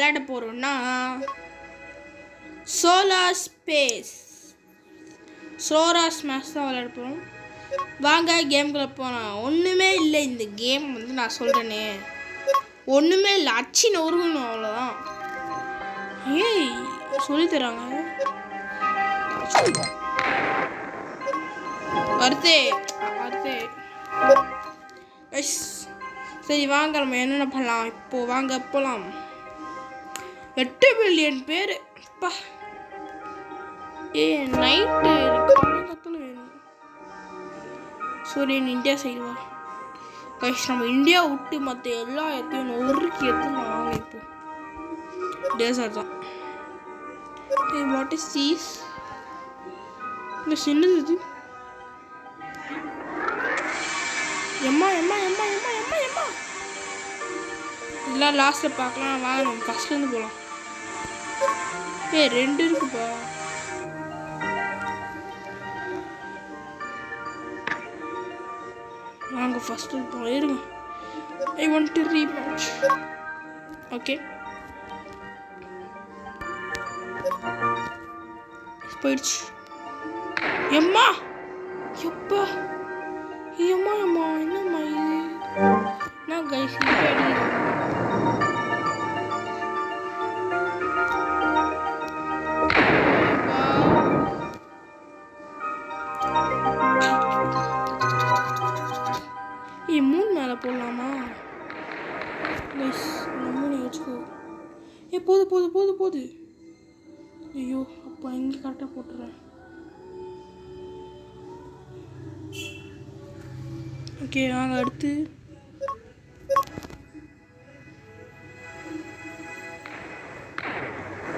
விளையாட போகிறோம்னா solar smash தான் விளையாட போகிறோம். வாங்க கேம்குள்ளே போகலாம். ஒன்றுமே இல்லை இந்த கேம் வந்து நான் சொல்கிறேனே, ஒன்றுமே இல்லை, அச்சு நொறுங்கணும் அவ்வளோதான். ஏய் சொல்லித்தராங்க வருது. சரி வாங்க நம்ம என்னென்ன பண்ணலாம் இப்போது. வாங்க போகலாம். 8 பில்லியன் பேர் அப்பா. நைட்டு கத்தல வேணும். சூரியன் இந்தியா சைடு வா கைஸ். நம்ம இந்தியா விட்டு மற்ற எல்லா இடத்தையும் ஒருக்கி எடுத்து வாங்க. இப்போ டேசர்ட் தான். What is these? இந்த சின்னது இது. எம்மா இதெல்லாம் லாஸ்ட்டில் பார்க்கலாம். வாங்க நம்ம ஃபஸ்ட்லேருந்து போகலாம். 2 இருக்குப்பா. வாங்க ஃபஸ்ட்டு போகலாம். இருங்க, I want to rematch. Okay போயிடுச்சு. எம்மா எப்பா எம்மா என்னம்மா இது? நான் கைஸ் மூணு மேலே போடலாமா? கைஸ் மூணு வச்சுக்கோ. போது. ஐயோ அப்போ இங்கே கரெக்டாக போட்டுறேன். ஓகே வாங்க அடுத்து.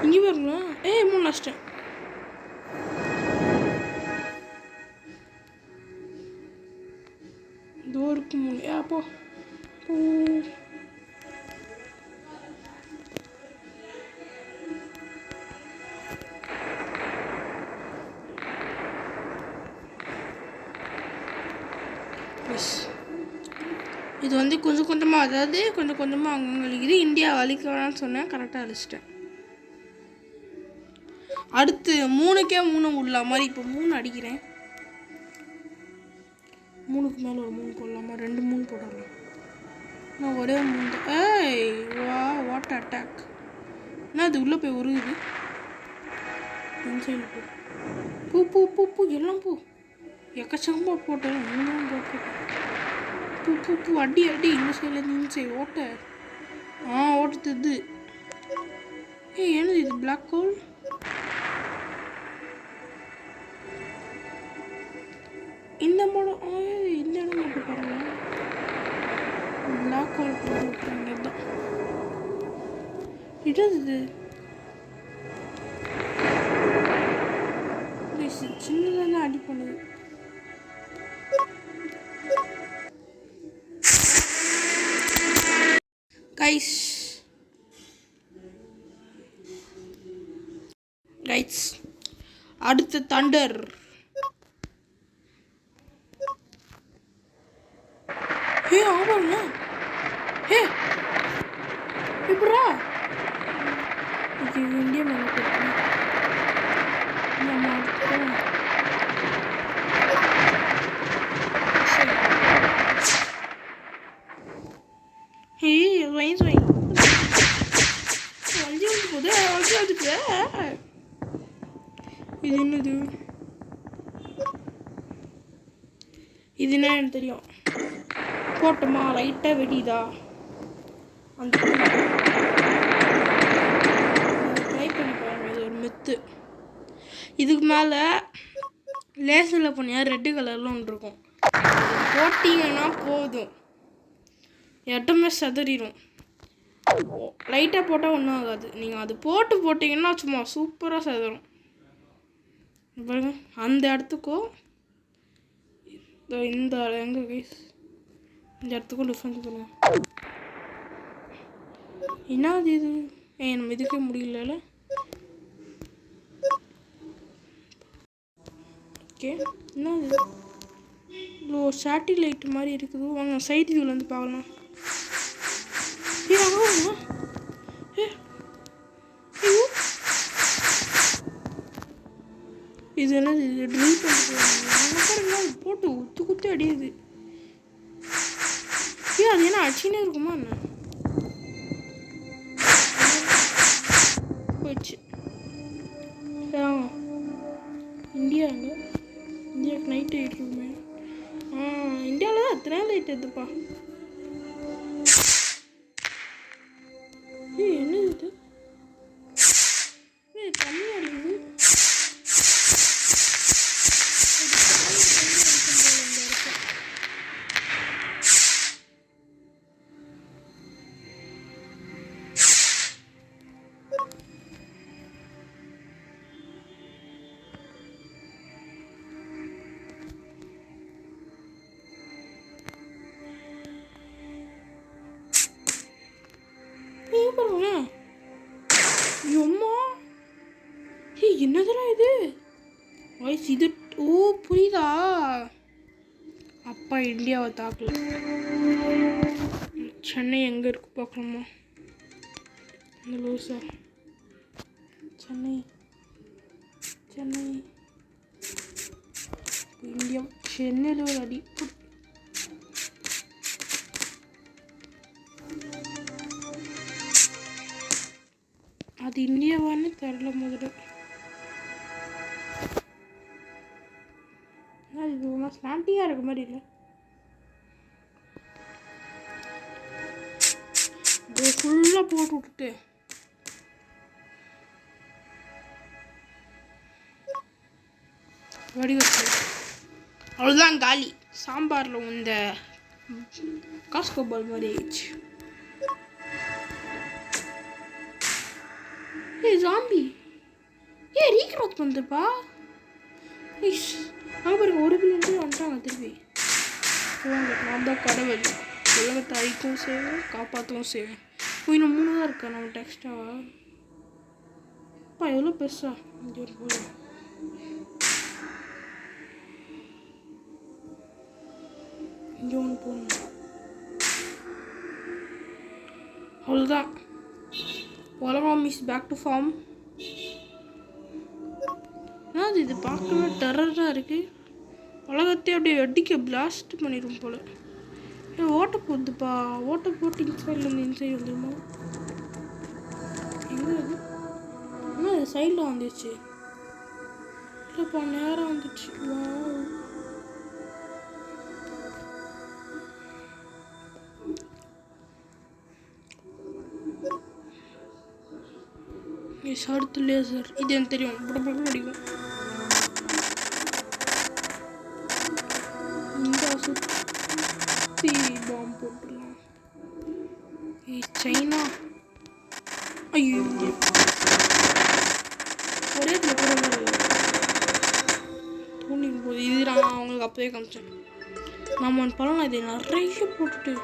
இங்கே பாருங்களா. 3 லாஸ்ட்டேன். டோருக்கு 3. அப்போ இது வந்து கொஞ்சம் கொஞ்சமாக, அதாவது கொஞ்சம் கொஞ்சமாக அங்கங்கே அழிக்குது. இந்தியா அழிக்க வேணாம்னு சொன்னேன், கரெக்டாக அழிச்சிட்டேன். அடுத்து 3க்கே 3 விடலாம் மாதிரி. இப்போ 3 அடிக்கிறேன். 3க்கு மேலே ஒரு 3 போடலாமா? 2 3 போடலாம். நான் ஒரே 3 தான். வா வாட் அட்டாக். என்ன அது உள்ளே போய் உருகுது? இன்சைடு பூ எல்லாம் பூ எக்கச்சக்கமாக போட்டேன். 3 போட்டேன். பூ அடி இந்த சைட்லேருந்து இந்த சைடு ஓட்ட. ஓட்டுது. என்னது இது? Black hole. இந்த இடம் மட்டும் பாருங்க. பிளாக் ஹோல் போட்டுருங்க தான். இது சின்னதான அடி பண்ணுது. கைஸ் அடுத்த தண்டர். ஆமாங்க. எப்படா இந்தியா மேலே இது என்னது? இது என்ன எனக்கு தெரியும். போட்டோமா லைட்டாக வெடிதா? அந்த ட்ரை பண்ணி பாருங்க. இது ஒரு மெத்து. இதுக்கு மேலே லேசரில் பண்ணியா ரெட்டு கலரில் ஒன்று இருக்கும். போட்டிங்கன்னா போதும், எட்டமே செதறிடும். லைட்டாக போட்டால் ஒன்றும் ஆகாது. நீங்கள் அது போட்டிங்கன்னா சும்மா சூப்பராக செதறும். பாருங்க அந்த இடத்துக்கும் இந்த எங்கே கைஸ் இந்த இடத்துக்கும் டிஃப்ரெண்ட் பண்ணுங்க. என்னது இது? நம்ம இதுக்கே முடியல. ஓகே என்னது? இவ்வளோ சேட்டிலைட் மாதிரி இருக்குது. வாங்க சைட் வியூவில் வந்து பார்க்கலாம். இது என்னது? இது ட்ரில் பண்ணிட்டு பாருங்க, போட்டு குத்து குத்து அடியுது. அது என்ன அடிச்சுனே இருக்குமா என்ன? போயிடுச்சு. இந்தியாங்க, இந்தியாவுக்கு நைட் ஆகிட்டுருக்குமே. இந்தியாவில் தான் எத்தனை லைட் எடுத்துப்பா. என்னது இது? தண்ணி அடிக்குது. பாருங்க, என்னதுடா இது? வாய்ஸ் இது. ஓ புரியுதா? அப்பா இந்தியாவை தாக்கல. சென்னை எங்கே இருக்கு பார்க்கலாமா? இந்த லூசா. சென்னை சென்னை இந்தியா. சென்னையில் ஒரு அடி. அது இந்தியாவான்னு தெரில முதல்ல. இது ஒன்றா ஸ்லாண்டியாக இருக்க மாதிரி இல்லை. ஃபுல்லாக போட்டு விட்டுட்டு வடி வச்சு அவ்வளோதான் காலி. சாம்பாரில் இந்த காஸ்கோ பால் மாதிரி ஆயிடுச்சு. ஜாம்பி ரீக்ரோத் பண்ணுதுப்பா. அங்கே பாருங்க, ஒரு பிள்ளைங்க வந்துட்டாங்க திருப்பி. நான் தான் கடவுள், உலகத்தை அழிக்கவும் செய்வேன், காப்பாற்றவும் செய்வேன். இன்னும் 3 தான் இருக்கா நம்ம டெக்ஸ்டாவா? எவ்வளோ பெருசா இங்கே ஒரு போல. இங்கே ஒன்று போகணும். அவ்வளோதான், உலகம் இஸ் பேக் டு ஃபார்ம். இது பார்க்கவே டெரராக இருக்குது. உலகத்தையே அப்படியே வெட்டிக்க பிளாஸ்ட் பண்ணிடும் போல். ஓட்ட போகுதுப்பா. ஓட்ட போட்டு இன்சைட்லேருந்து இன்சைட் வந்துடுமா? எங்கே அது? ஆனால் அது சைடில் வந்துச்சு. இல்லைப்பா, நேரம் வந்துச்சு. வா, அடுத்து லேசர். இது எனக்கு தெரியும், படம் அடிக்கும். இந்த சுற்றி பாம்பு போட்டுடலாம். சைனா. ஐயோ, ஒரே தூண்டிங் போகுது. இது நான் அவங்களுக்கு அப்போவே காமிச்சேன். நம்ம ஒன்று பண்ணலாம், இதை நிறைய போட்டுட்டு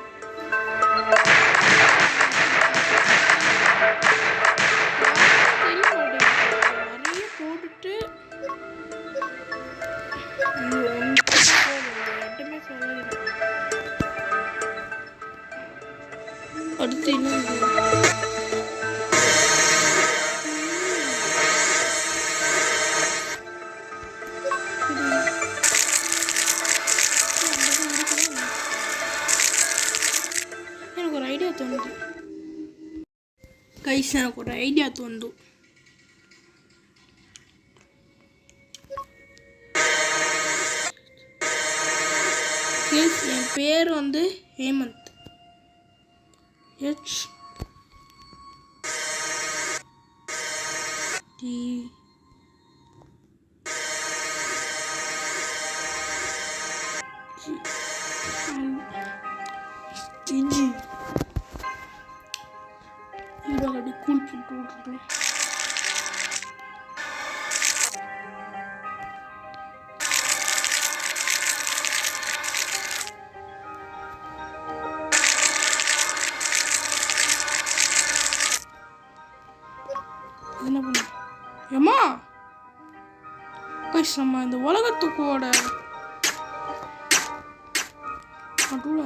அடுத்து இன்னும் எனக்கு ஒரு ஐடியா தோணுது கைஸ். எனக்கு ஒரு ஐடியா தோணுது. என் பேர் வந்து ஹேமந்த். H T G இவளடி கூல் போட்டு விட்டுட்டோம். என்ன பண்ண ஏம்மா கைஸ், நம்ம இந்த உலகத்துக்கோட நடுவில்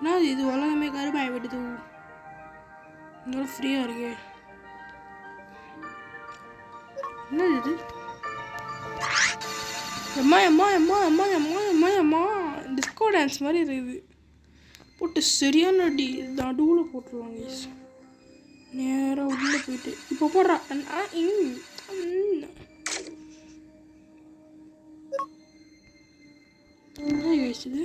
நான் இது உலகமே கருப்பாய் விடுது. இருந்தாலும் ஃப்ரீயாக இருக்கே. என்னது இது? எம்மா எம்மா எம்மா எம்மா எம்மா எம்மா எம்மா டிஸ்கோ டான்ஸ் மாதிரி இருக்குது. போட்டு சரியான அடி நடுவில் போட்டுருவாங்க. நேராக உள்ளே போயிட்டு இப்போ போடுறா. என்ன யோசிச்சுது?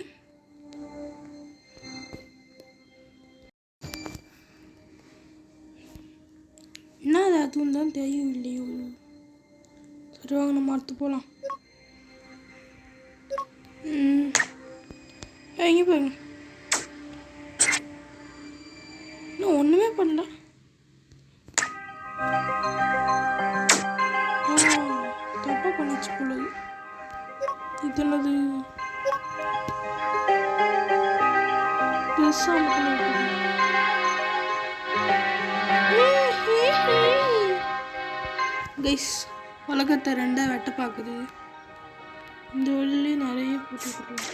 என்னது அதுவும் தான் தெரியவில்லையோ. சரி வாங்க நம்ம அடுத்து போகலாம். எங்கே போங்க? இன்னும் ஒன்றுமே பண்ணல. தப்பாக பண்ணிச்சு போலது. இது என்னது? கைஸ் உலகத்தை ரெண்டாக வெட்ட பார்க்குது. இந்த வழியிலே நிறைய போட்டுக்கிறோம்.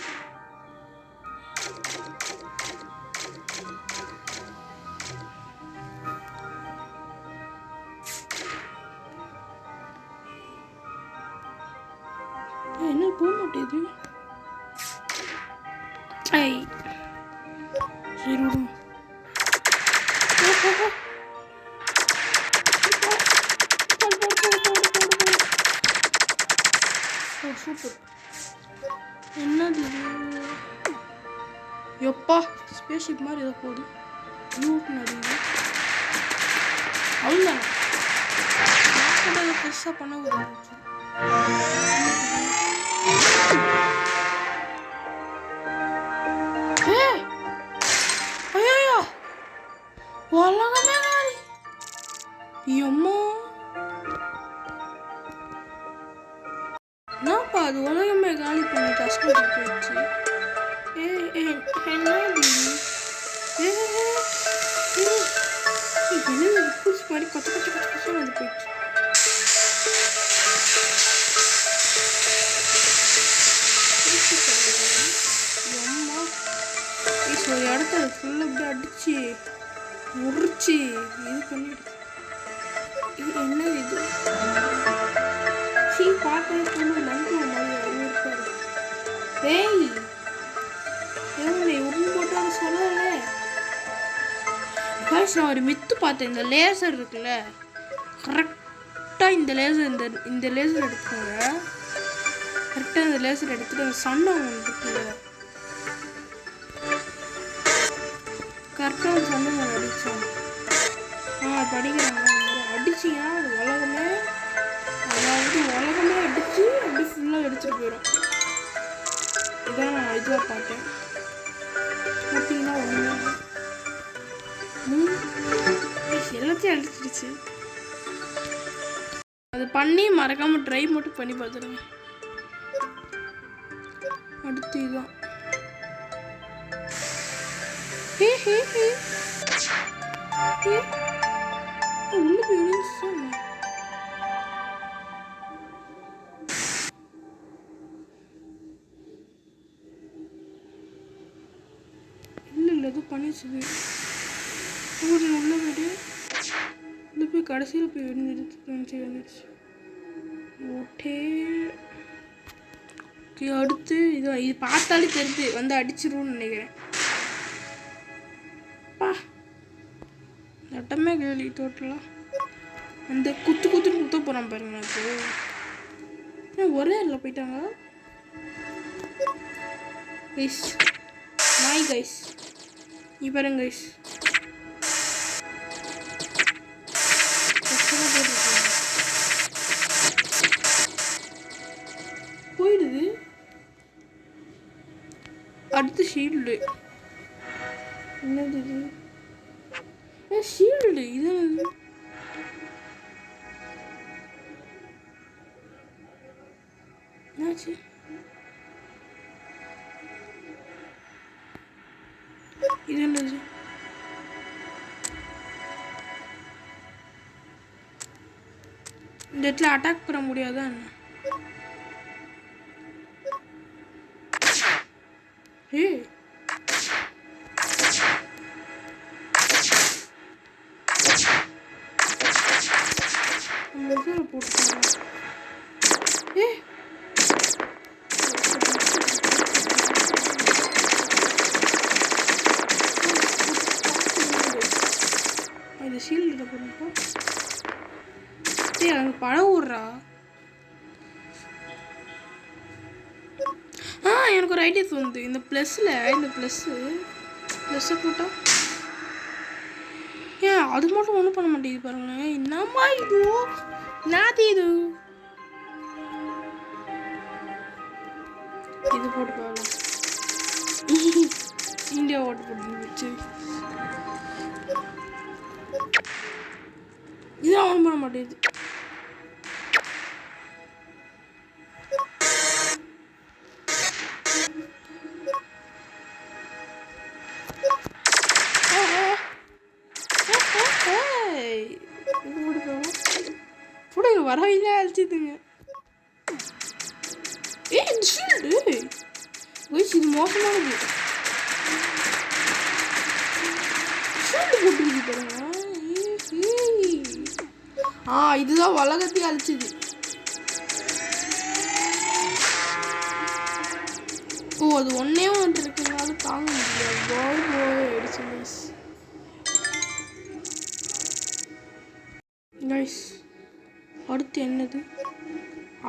என்ன போக மாட்டேது? ஐ சரி விடும். சூப்பர். என்னது எப்பா ஸ்பேஸ்ஷிப் மாதிரி ஏதோ போகுது. லூட் நிறைய அவ்வளோதான். பெருசாக பண்ண முடியாது. ஐயோ உலகமே காலி. எம்மா என்னப்பா அது உலகமே காலி பண்ணி கஷ்டப்பட்டு போயிடுச்சு. என்னது என்ன பூச்சி மாதிரி கொச்ச கொச்ச கொச்ச கொச்சம் வந்து போயிடுச்சு. ஒரு இடத்த ஃபுல்லாக அப்படியே அடிச்சு முறிச்சு இது பண்ணிடுச்சு. இது என்னது இது? சீ பார்க்கவே ஃபுல்லு மண்ணுல மாதிரி அவ்வளோ இருக்காது. ஏய் ஏங்க உடனே போட்டு அதை சொல்லலை. நான் ஒரு மித்து பார்த்தேன். இந்த லேசர் இருக்குல்ல, கரெக்டாக இந்த லேசர் எடுத்துக்கோங்க. கரெக்டாக இந்த லேசர் எடுத்துட்டு அந்த சண்டை ஒன்று இருக்குல்ல, கரெக்டாக சண்டை ஒன்று அடித்தோம். படிக்கிறாங்க அடிச்சிங்கன்னா அது உலகமே, அதாவது உலகமே அடித்து அப்படி ஃபுல்லாக எடுத்துகிட்டு போயிடும். இதான் நான் இதுவாக பார்த்தேன். பார்த்தீங்கன்னா ஒன்றுமே எல்லாத்தையும் அடிச்சிடுச்சு. அது பண்ணி மறக்காமல் ட்ரை மட்டும் பண்ணி பார்த்துருங்க. அடுத்து இதுதான். உள்ள போய் இல்லை எதுவும் பண்ணிச்சுது. உள்ள போயிட்டு இந்த போய் கடைசியில் போய் வந்துடுச்சு. ஓட்டே அடுத்து இது பார்த்தாலே தெரிஞ்சு வந்து அடிச்சிருவோன்னு நினைக்கிறேன். நட்டமே கேள்வி டோட்டலாக அந்த குத்துன்னு குத்த போகிறான் பாருங்க. இப்போ ஒரே இல்லை போயிட்டாங்க. கைஸ் நாய் கைஸ் நீ பாருங்க கைஸ். போயிடுது. அடுத்து ஷீல்டு. என்னது இது? ஷீல்டு இது என்னாச்சு? இது என்னது? இந்த இடத்துல அட்டாக் பண்ண முடியாதா என்ன? மிசைல் போட்டு ஏ இந்த ஷீல்டு பண்ணிப்போ ஏய் அங்கே பழம் விட்றா. எனக்கு ஒரு ஐடியா தோணுது. இந்த ப்ளஸ்ஸை போட்டால் ஏன் அது மட்டும் ஒன்றும் பண்ண மாட்டேங்குது பாருங்களேன். என்னம்மா இது நாத்தி இது போட்டு பார்க்கலாம். இந்தியா ஓட்டு போட்டு இதான் ஒன்றும் பண்ண மாட்டேங்குது. வரவில்லை அழிச்சிதுங்க. இந்த ஷீல்டு இது மோசமானது. ஷீல்டு போட்டுருக்கு பாருங்க. இதுதான் உலகத்தையும் அழிச்சிது. அது ஒன்னே ஒன்று இருக்குனால தாங்க முடியாது. நைஸ். அடுத்து என்னது?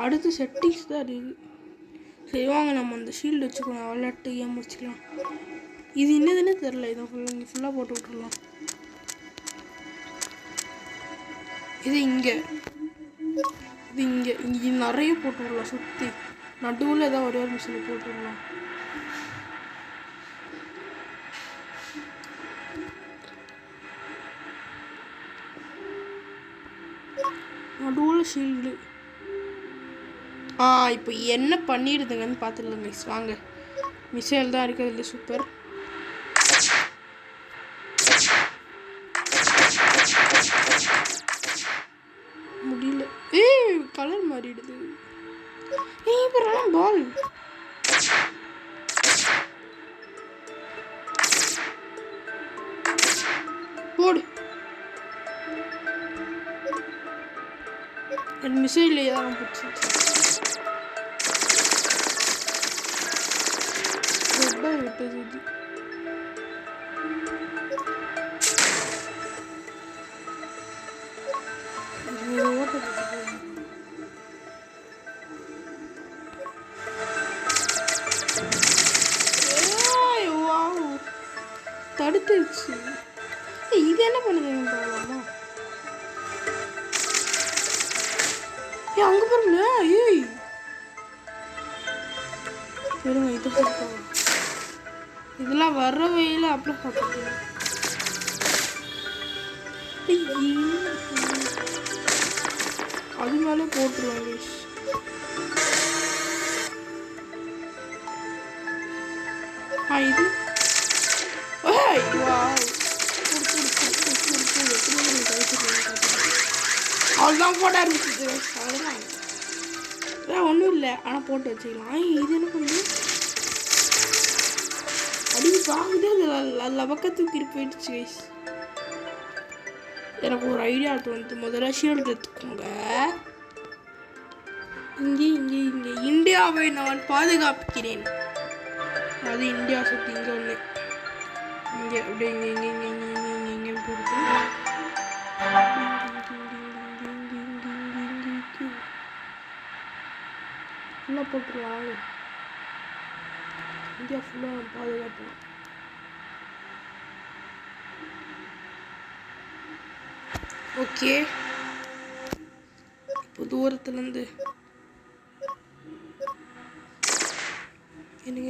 அடுத்து செட்டிங்ஸ் தான் இருக்குது. சரி வாங்க நம்ம அந்த ஷீல்டு வச்சுக்கோங்க. விளையாட்டு ஏன் முடிச்சுக்கலாம். இது என்னதுன்னு தெரில. இதை ஃபுல்லாக போட்டு விட்டுடலாம். இது இங்கே நிறைய போட்டு விடலாம். சுற்றி நடுவில் ஏதாவது ஒரே ஒரு மிஷினில் போட்டு விடலாம். நடுவில் ஷீல்டு. இப்போ என்ன பண்ணிடுதுங்கன்னு பார்த்துடலாம் மிஸ். வாங்க மிசைல் தான் இருக்குது. இல்லை சூப்பர். முடியல. கலர் மாறிடுது. இப்போ பால் போடு. என் மிசைல் ஏதாவது பிடிச்சி விட்டது. தடுத்துச்சு. இது என்ன பண்ணுதுன்னு பாருமா. அங்க பாருங்க. பெருங்க இது இதெல்லாம் வர்ற வெயில அப்படியே சாப்பிட்டு அது மேலே போட்டுருவாங்க. இது அவ்வளோதான் போட ஆரம்பிச்சிது. அவ்வளோதான் ஒன்றும் இல்லை. ஆனால் போட்டு வச்சுக்கலாம். இது என்ன பண்ணுது? அடி வாங்குது. அது லபக்க தூக்கிட்டு போயிடுச்சு கைஸ். எனக்கு ஒரு ஐடியா தோணுது. முதல்ல ஷீல்டு எடுத்துக்கோங்க. இங்கே இந்தியாவை நான் பாதுகாக்கிறேன். அது இந்தியா சுற்றி இங்கே ஒன்று இங்கே அப்படியே இங்கே போட்டு ஃபுல்லாக போட்டுருவாங்க. இந்தியா ஃபுல்லாக பாதுகாப்போம். ஓகே இப்போ தூரத்துலேருந்து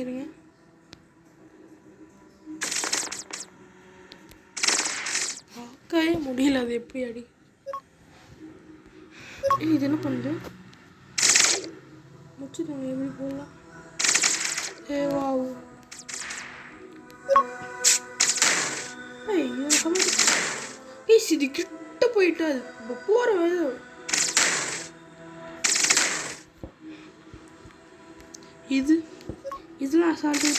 இருங்க பார்க்கவே முடியல. அது எப்படி அடி இது என்ன பண்ணுது? முச்சுதாங்க. எப்படி போடலாம்? வாவ். இது கிட்ட போயிட்டு அது இப்போ போகிற இதெல்லாம் அசால்ட்டு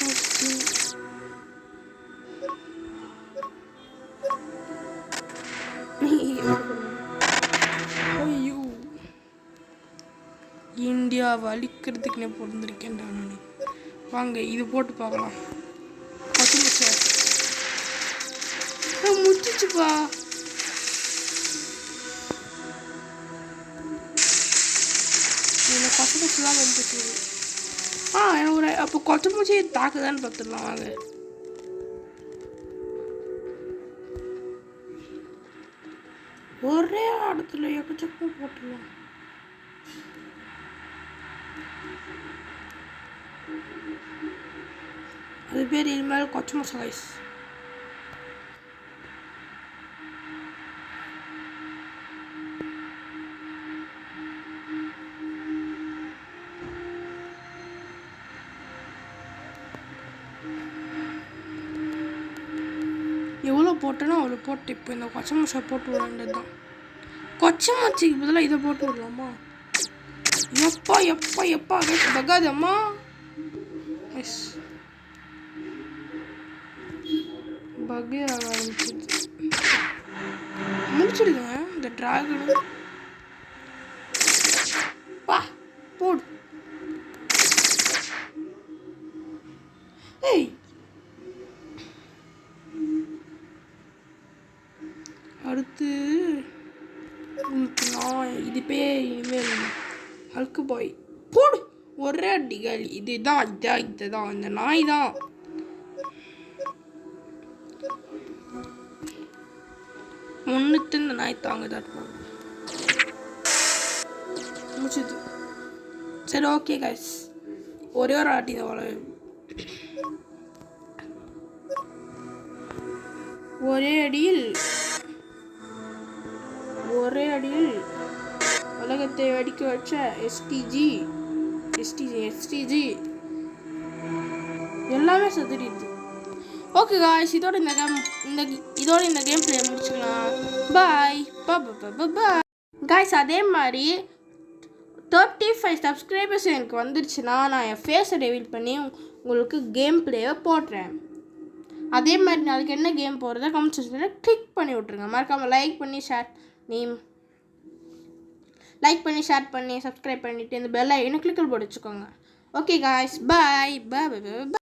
ஐயோ இந்தியாவை அழிக்கிறதுக்குன்னே பிறந்திருக்கேன்டா நான். வாங்க இது போட்டு பார்க்கலாம். கொச்சமுச்சை முடிச்சிச்சுப்பா. இதில் கொச்சமுச்செலாம் வந்துட்டு எனக்கு ஒரு அப்போ கொச்சமுச்சியை தாக்குதான்னு பார்த்துடலாம். வாங்க ஒரே இடத்துல எக்கச்சக்கம் போட்டுடலாம். அது பேர் இனிமேல் கொச்சமுச்சை கைஸ். எவ்வளோ போட்டேனோ அவ்வளோ போட்டு இப்போ இந்த கொச்சமுச்சை போட்டு விட வேண்டியது தான். கொச்சமுச்சிக்கு பதிலாக இதை போட்டு விடலாமா? எப்பா எப்பா எப்பா பகாதம்மா. எஸ் பகே ஆக ஆரம்பிச்சிடுது. முடிச்சிடுங்க இந்த ட்ராகன். பா போடு. ஏய் அடுத்து உங்களுக்கு நான் இது பேர் இனிமேல் ஹல்க்கு பாய் போடு. ஒரே அடிகள். இதுதான் இதுதான் இந்த நாய் தான். ஒன்றுத்து இந்த நாய் தாங்க தான் முடிச்சது. சரி ஓகே கைஸ், ஒரே ஒரு ஆட்டி தான் வள ஒரே அடியில் உலகத்தை வெடிக்க வச்ச எஸ்டிஜி எல்லாமே செத்துடுது. ஓகே காய்ஸ், இதோட இந்த கேம் பிளே முடிச்சுக்கலாம். பாய் பாய் காய்ஸ். அதே மாதிரி 35 சப்ஸ்கிரைபர்ஸ் எனக்கு வந்துருச்சுன்னா நான் என் ஃபேஸை ரிவீல் பண்ணி உங்களுக்கு கேம் பிளேவை போடுறேன். அதே மாதிரி நாளைக்கு என்ன கேம் போடுறதா கமெண்ட் செக்ஷனில் கிளிக் பண்ணி விட்ருங்க. மறக்காமல் லைக் பண்ணி ஷேர் பண்ணி சப்ஸ்கிரைப் பண்ணிவிட்டு இந்த பெல் ஐக்கனை கிளிக் போட்டு வச்சுக்கோங்க. ஓகே காய்ஸ், பாய் பாய் பாய்.